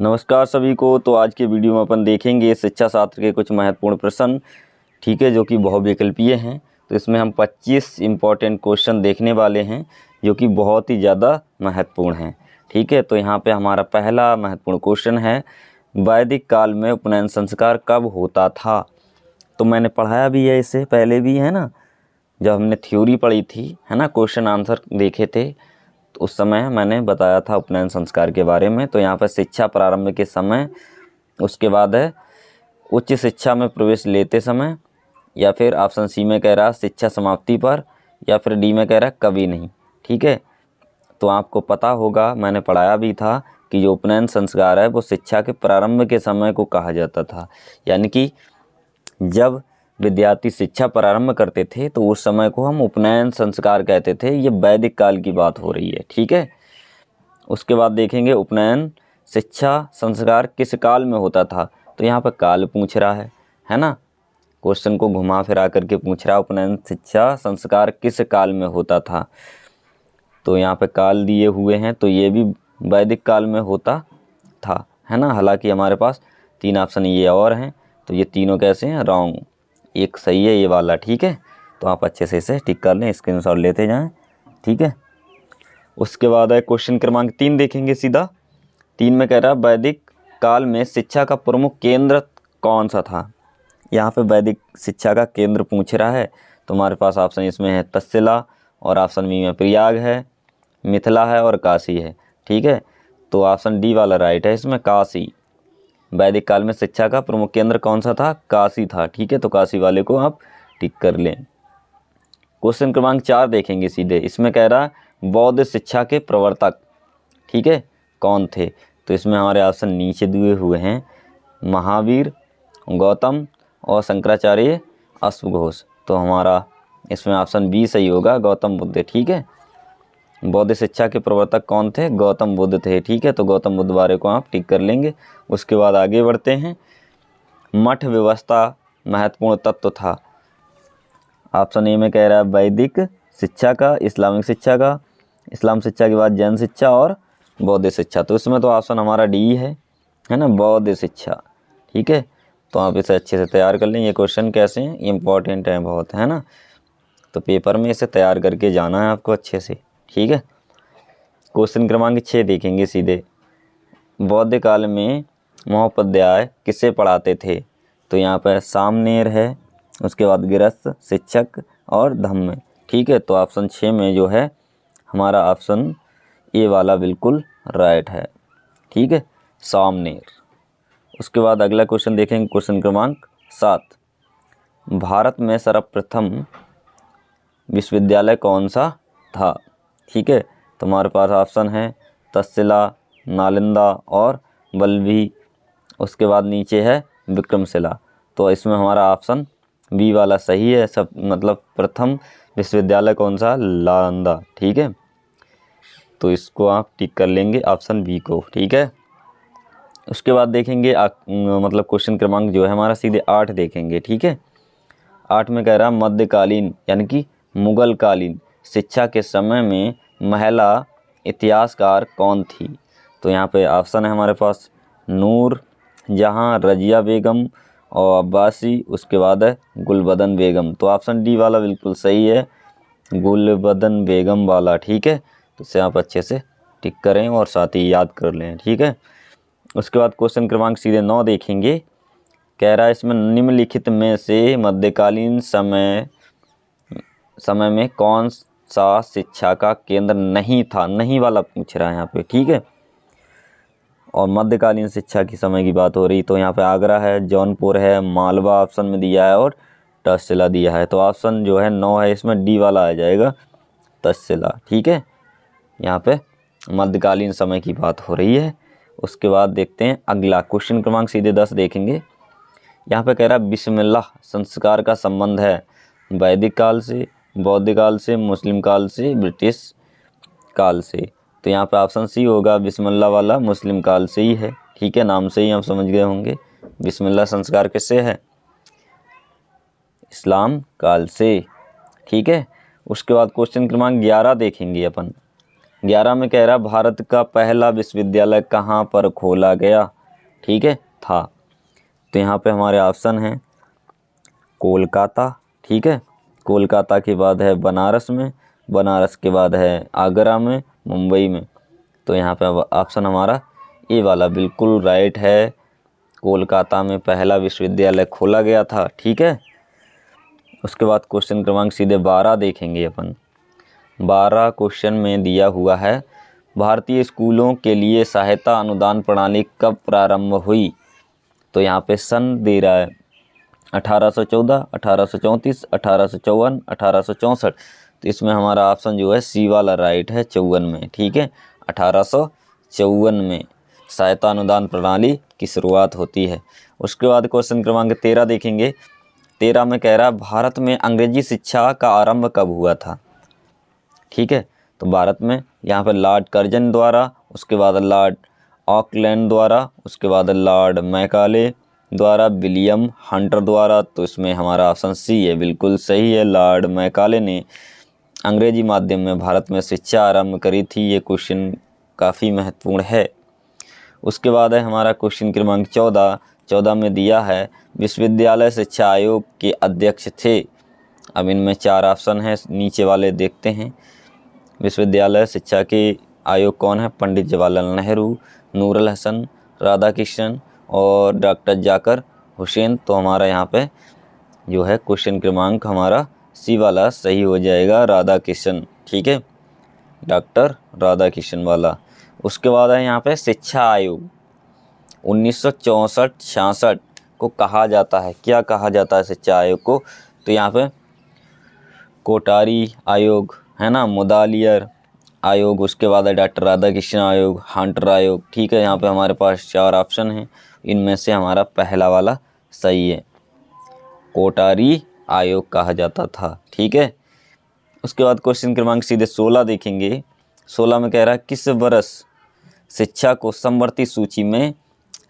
नमस्कार सभी को। तो आज के वीडियो में अपन देखेंगे शिक्षा शास्त्र के कुछ महत्वपूर्ण प्रश्न, ठीक है, जो कि बहुविकल्पीय हैं। तो इसमें हम 25 इम्पॉर्टेंट क्वेश्चन देखने वाले हैं जो कि बहुत ही ज़्यादा महत्वपूर्ण हैं, ठीक है। तो यहाँ पे हमारा पहला महत्वपूर्ण क्वेश्चन है, वैदिक काल में उपनयन संस्कार कब होता था। तो मैंने पढ़ाया भी है, इससे पहले भी है ना, जब हमने थ्योरी पढ़ी थी, है ना, क्वेश्चन आंसर देखे थे, तो उस समय मैंने बताया था उपनयन संस्कार के बारे में। तो यहाँ पर शिक्षा प्रारंभ के समय, उसके बाद है उच्च शिक्षा में प्रवेश लेते समय, या फिर ऑप्शन सी में कह रहा शिक्षा समाप्ति पर, या फिर डी में कह रहा कभी नहीं, ठीक है। तो आपको पता होगा, मैंने पढ़ाया भी था कि जो उपनयन संस्कार है वो शिक्षा के प्रारंभ के समय को कहा जाता था, यानी कि जब विद्यार्थी शिक्षा प्रारंभ करते थे तो उस समय को हम उपनयन संस्कार कहते थे। ये वैदिक काल की बात हो रही है, ठीक है। उसके बाद देखेंगे उपनयन शिक्षा संस्कार किस काल में होता था। तो यहाँ पर काल पूछ रहा है ना, क्वेश्चन को घुमा फिरा करके पूछ रहा है उपनयन शिक्षा संस्कार किस काल में होता था। तो यहाँ पे काल दिए हुए हैं, तो ये भी वैदिक काल में होता था, है ना। हालांकि हमारे पास 3 ऑप्शन ये और हैं, तो ये तीनों कैसे हैं, रॉन्ग। एक सही है ये वाला, ठीक है। तो आप अच्छे से इसे टिक कर लें, स्क्रीनशॉट लेते जाएं, ठीक है। उसके बाद है क्वेश्चन क्रमांक 3 देखेंगे सीधा। 3 में कह रहा है वैदिक काल में शिक्षा का प्रमुख केंद्र कौन सा था। यहाँ पे वैदिक शिक्षा का केंद्र पूछ रहा है, तो हमारे पास ऑप्शन इसमें है तक्षशिला, और ऑप्शन बी में प्रयाग है, मिथिला है और काशी है, ठीक है। तो ऑप्शन डी वाला राइट है इसमें, काशी। वैदिक काल में शिक्षा का प्रमुख केंद्र कौन सा था, काशी था, ठीक है। तो काशी वाले को आप टिक कर लें। क्वेश्चन क्रमांक 4 देखेंगे सीधे। इसमें कह रहा बौद्ध शिक्षा के प्रवर्तक, ठीक है, कौन थे। तो इसमें हमारे ऑप्शन नीचे दिए हुए हैं, महावीर, गौतम और शंकराचार्य अश्वघोष। तो हमारा इसमें ऑप्शन बी सही होगा, गौतम बुद्ध, ठीक है। बौद्ध शिक्षा के प्रवर्तक कौन थे, गौतम बुद्ध थे, ठीक है। तो गौतम बुद्ध वाले को आप टिक कर लेंगे। उसके बाद आगे बढ़ते हैं, मठ व्यवस्था महत्वपूर्ण तत्व था। ऑप्शन ए में कह रहा है वैदिक शिक्षा का, इस्लामिक शिक्षा का, इस्लाम शिक्षा के बाद जैन शिक्षा और बौद्ध शिक्षा। तो इसमें तो ऑप्शन हमारा डी है ना, बौद्ध शिक्षा, ठीक है। तो आप इसे अच्छे से तैयार कर लें। ये क्वेश्चन कैसे हैं, इम्पॉर्टेंट हैं बहुत, है ना। तो पेपर में इसे तैयार करके जाना है आपको अच्छे से, ठीक है। क्वेश्चन क्रमांक 6 देखेंगे सीधे। बौद्ध काल में महोपाध्याय किसे पढ़ाते थे। तो यहाँ पर सामनेर है, उसके बाद गृहस्थ, शिक्षक और धम्म, ठीक है। तो ऑप्शन 6 में जो है हमारा ऑप्शन ए वाला बिल्कुल राइट है, ठीक है, सामनेर। उसके बाद अगला क्वेश्चन देखेंगे, क्वेश्चन क्रमांक 7। भारत में सर्वप्रथम विश्वविद्यालय कौन सा था, ठीक है। तो हमारे पास ऑप्शन है तक्षशिला, नालंदा और वल्लभी। उसके बाद नीचे है विक्रमशिला। तो इसमें हमारा ऑप्शन बी वाला सही है, सब मतलब प्रथम विश्वविद्यालय कौन सा, नालंदा, ठीक है। तो इसको आप टिक कर लेंगे ऑप्शन बी को, ठीक है। उसके बाद देखेंगे मतलब क्वेश्चन क्रमांक जो है हमारा सीधे 8 देखेंगे, ठीक है। 8 में कह रहा मध्यकालीन यानी कि मुगल कालीन शिक्षा के समय में महिला इतिहासकार कौन थी। तो यहाँ पे ऑप्शन है हमारे पास नूर जहाँ, रजिया बेगम और अब्बासी। उसके बाद है गुलबदन बेगम। तो ऑप्शन डी वाला बिल्कुल सही है, गुलबदन बेगम वाला, ठीक है। तो इसे आप अच्छे से टिक करें और साथ ही याद कर लें, ठीक है। उसके बाद क्वेश्चन क्रमांक सीधे 9 देखेंगे। कह रहा है इसमें निम्नलिखित में से मध्यकालीन समय में कौन सा शिक्षा का केंद्र नहीं था, नहीं वाला पूछ रहा है यहाँ पे, ठीक है। और मध्यकालीन शिक्षा की समय की बात हो रही, तो यहाँ पे आगरा है, जौनपुर है, मालवा ऑप्शन में दिया है और तक्षशिला दिया है। तो ऑप्शन जो है 9 है, इसमें डी वाला आ जाएगा, तक्षशिला, ठीक है। यहाँ पे मध्यकालीन समय की बात हो रही है। उसके बाद देखते हैं अगला क्वेश्चन क्रमांक सीधे 10 देखेंगे। यहाँ पे कह रहा है बिस्मिल्लाह संस्कार का संबंध है वैदिक काल से, बौद्ध काल से, मुस्लिम काल से, ब्रिटिश काल से। तो यहाँ पे ऑप्शन सी होगा, बिस्मिल्लाह वाला मुस्लिम काल से ही है, ठीक है। नाम से ही आप समझ गए होंगे बिस्मिल्लाह संस्कार किससे है, इस्लाम काल से, ठीक है। उसके बाद क्वेश्चन क्रमांक 11 देखेंगे अपन। 11 में कह रहा भारत का पहला विश्वविद्यालय कहाँ पर खोला गया, ठीक है, था। तो यहाँ पे हमारे ऑप्शन हैं कोलकाता, ठीक है, कोलकाता के बाद है बनारस में, बनारस के बाद है आगरा में, मुंबई में। तो यहाँ पे ऑप्शन हमारा ए वाला बिल्कुल राइट है, कोलकाता में पहला विश्वविद्यालय खोला गया था, ठीक है। उसके बाद क्वेश्चन क्रमांक सीधे 12 देखेंगे अपन। 12 क्वेश्चन में दिया हुआ है भारतीय स्कूलों के लिए सहायता अनुदान प्रणाली कब प्रारंभ हुई। तो यहाँ पे सन दे रहा है 1814, 1834, 1854, 1864। तो इसमें हमारा ऑप्शन जो है सी वाला राइट है, 54 में, ठीक है। 1854 में सहायता अनुदान प्रणाली की शुरुआत होती है। उसके बाद क्वेश्चन क्रमांक 13 देखेंगे। 13 में कह रहा भारत में अंग्रेजी शिक्षा का आरंभ कब हुआ था, ठीक है। तो भारत में यहाँ पर लॉर्ड कर्जन द्वारा, उसके बाद लॉर्ड ऑकलैंड द्वारा, उसके बाद लॉर्ड मैकाले द्वारा, विलियम हंटर द्वारा। तो इसमें हमारा ऑप्शन सी है, बिल्कुल सही है। लॉर्ड मैकाले ने अंग्रेजी माध्यम में भारत में शिक्षा आरंभ करी थी। ये क्वेश्चन काफ़ी महत्वपूर्ण है। उसके बाद है हमारा क्वेश्चन क्रमांक 14। 14 में दिया है विश्वविद्यालय शिक्षा आयोग के अध्यक्ष थे। अब इनमें 4 ऑप्शन हैं, नीचे वाले देखते हैं। विश्वविद्यालय शिक्षा के आयोग कौन है? पंडित जवाहरलाल नेहरू, नूरुल हसन, राधाकृष्णन और डॉक्टर जाकिर हुसैन। तो हमारा यहाँ पे जो है क्वेश्चन क्रमांक हमारा सी वाला सही हो जाएगा, राधाकृष्णन, ठीक है, डॉक्टर राधाकृष्णन वाला। उसके बाद है यहाँ पे शिक्षा आयोग 1964-66 को कहा जाता है, क्या कहा जाता है शिक्षा आयोग को? तो यहाँ पे कोटारी आयोग है ना, मुदालियर आयोग, उसके बाद है डॉक्टर राधाकृष्ण आयोग, हंटर आयोग, ठीक है। यहाँ पे हमारे पास 4 ऑप्शन हैं, इनमें से हमारा पहला वाला सही है, कोटारी आयोग कहा जाता था, ठीक है। उसके बाद क्वेश्चन क्रमांक सीधे 16 देखेंगे। 16 में कह रहा है किस वर्ष शिक्षा को समवर्ती सूची में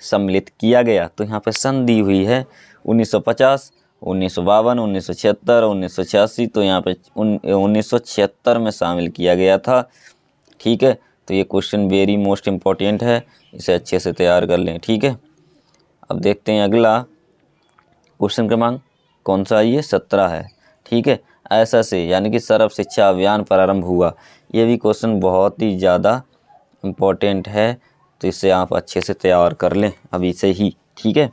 सम्मिलित किया गया? तो यहाँ पे सन दी हुई है 1950, 1952, 1976, 1986। तो यहाँ पे 1976 में शामिल किया गया था, ठीक है। तो ये क्वेश्चन वेरी मोस्ट इम्पॉर्टेंट है, इसे अच्छे से तैयार कर लें, ठीक है। अब देखते हैं अगला क्वेश्चन क्रमांक कौन सा, ये 17 है, ठीक है। ऐसा से यानी कि सर्व शिक्षा अभियान प्रारंभ हुआ। ये भी क्वेश्चन बहुत ही ज़्यादा इम्पोर्टेंट है, तो इसे आप अच्छे से तैयार कर लें अभी से ही, ठीक है।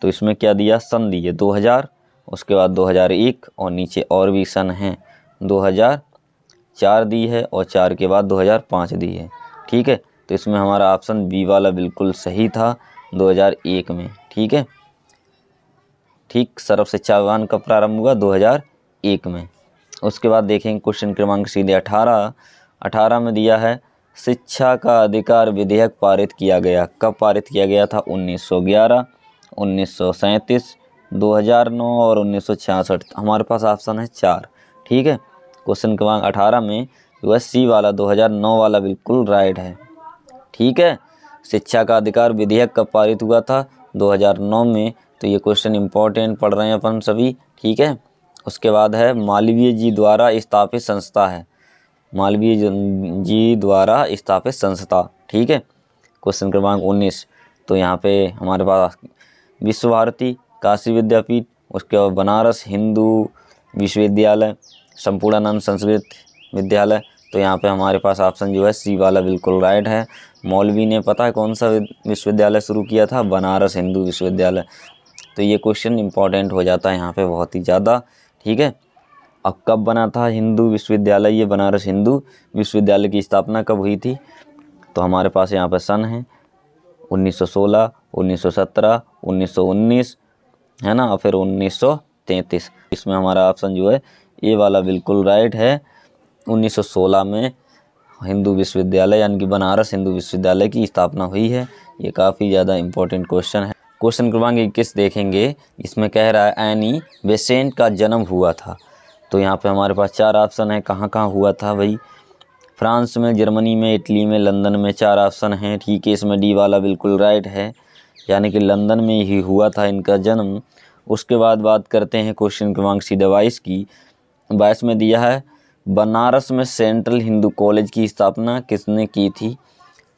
तो इसमें क्या दिया, सन दिए 2000, उसके बाद 2001 और नीचे और भी सन हैं, 2004 दी है और 4 के बाद 2005 दी है, ठीक है। तो इसमें हमारा ऑप्शन बी वाला बिल्कुल सही था, 2001 में, ठीक है। ठीक, सर्व शिक्षा अभियान कब प्रारंभ हुआ? 2001 में। उसके बाद देखेंगे क्वेश्चन क्रमांक सीधे 18 में दिया है शिक्षा का अधिकार विधेयक पारित किया गया। कब पारित किया गया था? 1911, 1937, 2009 और 1966। हमारे पास ऑप्शन है 4, ठीक है। क्वेश्चन क्रमांक 18 में जो है सी वाला 2009 वाला बिल्कुल राइट है, ठीक है। शिक्षा का अधिकार विधेयक कब पारित हुआ था? 2009 में। तो ये क्वेश्चन इम्पोर्टेंट पढ़ रहे हैं अपन सभी, ठीक है। उसके बाद है मालवीय जी द्वारा स्थापित संस्था है, मालवीय जी द्वारा स्थापित संस्था, ठीक है। क्वेश्चन क्रमांक 19। तो यहाँ पे हमारे पास विश्व भारती, काशी विद्यापीठ, उसके बाद बनारस हिंदू विश्वविद्यालय, संपूर्णानंद संस्कृत विद्यालय। तो यहाँ पे हमारे पास ऑप्शन जो है सी वाला बिल्कुल राइट है। मौलवी ने पता है कौन सा विश्वविद्यालय शुरू किया था? बनारस हिंदू विश्वविद्यालय। तो ये क्वेश्चन इंपॉर्टेंट हो जाता है यहाँ पे बहुत ही ज़्यादा, ठीक है। अब कब बना था हिंदू विश्वविद्यालय? ये बनारस हिंदू विश्वविद्यालय की स्थापना कब हुई थी? तो हमारे पास यहाँ पर सन है 1916, 1917, 1919 है ना, और फिर 1933। इसमें हमारा ऑप्शन जो है ये वाला बिल्कुल राइट है, 1916 में हिंदू विश्वविद्यालय यानी कि बनारस हिंदू विश्वविद्यालय की स्थापना हुई है। ये काफ़ी ज़्यादा इम्पोर्टेंट क्वेश्चन है। क्वेश्चन क्रमांक 21 देखेंगे। इसमें कह रहा है एनी बेसेंट का जन्म हुआ था। तो यहाँ पे हमारे पास 4 ऑप्शन है, कहाँ कहाँ हुआ था भाई? फ्रांस में, जर्मनी में, इटली में, लंदन में। 4 ऑप्शन हैं, ठीक है। इसमें डी वाला बिल्कुल राइट है, यानी कि लंदन में ही हुआ था इनका जन्म। उसके बाद बात करते हैं क्वेश्चन क्रमांक सीधे 22 की। 22 में दिया है बनारस में सेंट्रल हिंदू कॉलेज की स्थापना किसने की थी?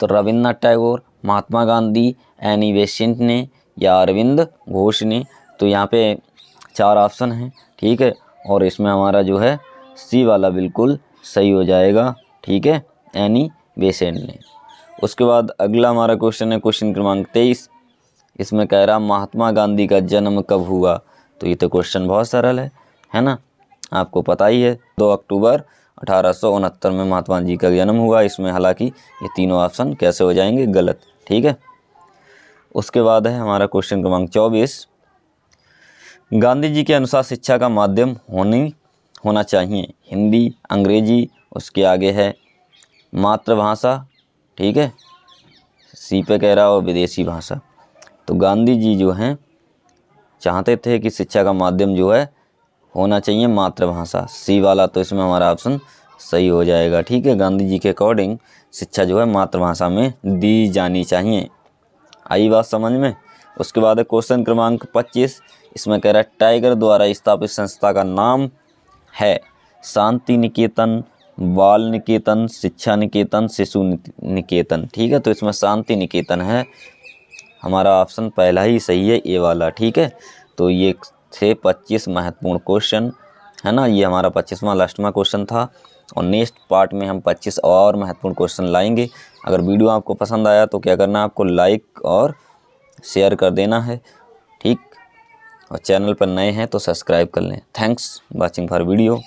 तो रविन्द्रनाथ टैगोर, महात्मा गांधी, एनी बेसेंट ने या अरविंद घोष ने। तो यहाँ पे 4 ऑप्शन हैं, ठीक है, और इसमें हमारा जो है सी वाला बिल्कुल सही हो जाएगा, ठीक है, एनी बेसेंट ने। उसके बाद अगला हमारा क्वेश्चन है क्वेश्चन क्रमांक 23। इसमें कह रहा महात्मा गांधी का जन्म कब हुआ? तो ये तो क्वेश्चन बहुत सरल है ना, आपको पता ही है 2 अक्टूबर 1869 में महात्मा जी का जन्म हुआ। इसमें हालांकि ये तीनों ऑप्शन कैसे हो जाएंगे गलत, ठीक है। उसके बाद है हमारा क्वेश्चन क्रमांक 24। गांधी जी के अनुसार शिक्षा का माध्यम होना चाहिए हिंदी, अंग्रेजी, उसके आगे है मातृभाषा, ठीक है, सी पे कह रहा और विदेशी भाषा। तो गांधी जी जो हैं चाहते थे कि शिक्षा का माध्यम जो है होना चाहिए मातृभाषा, सी वाला तो इसमें हमारा ऑप्शन सही हो जाएगा, ठीक है। गांधी जी के अकॉर्डिंग शिक्षा जो है मातृभाषा में दी जानी चाहिए। आई बात समझ में। उसके बाद है क्वेश्चन क्रमांक 25। इसमें कह रहा है टाइगर द्वारा स्थापित संस्था का नाम है शांति निकेतन, बाल निकेतन, शिक्षा निकेतन, शिशु निकेतन, ठीक है। तो इसमें शांति निकेतन है, हमारा ऑप्शन पहला ही सही है, ए वाला, ठीक है। तो ये थे 25 महत्वपूर्ण क्वेश्चन, है ना। ये हमारा 25वां लास्टवां क्वेश्चन था, और नेक्स्ट पार्ट में हम 25 और महत्वपूर्ण क्वेश्चन लाएंगे। अगर वीडियो आपको पसंद आया तो क्या करना है, आपको लाइक और शेयर कर देना है, ठीक, और चैनल पर नए हैं तो सब्सक्राइब कर लें। Thanks watching for video.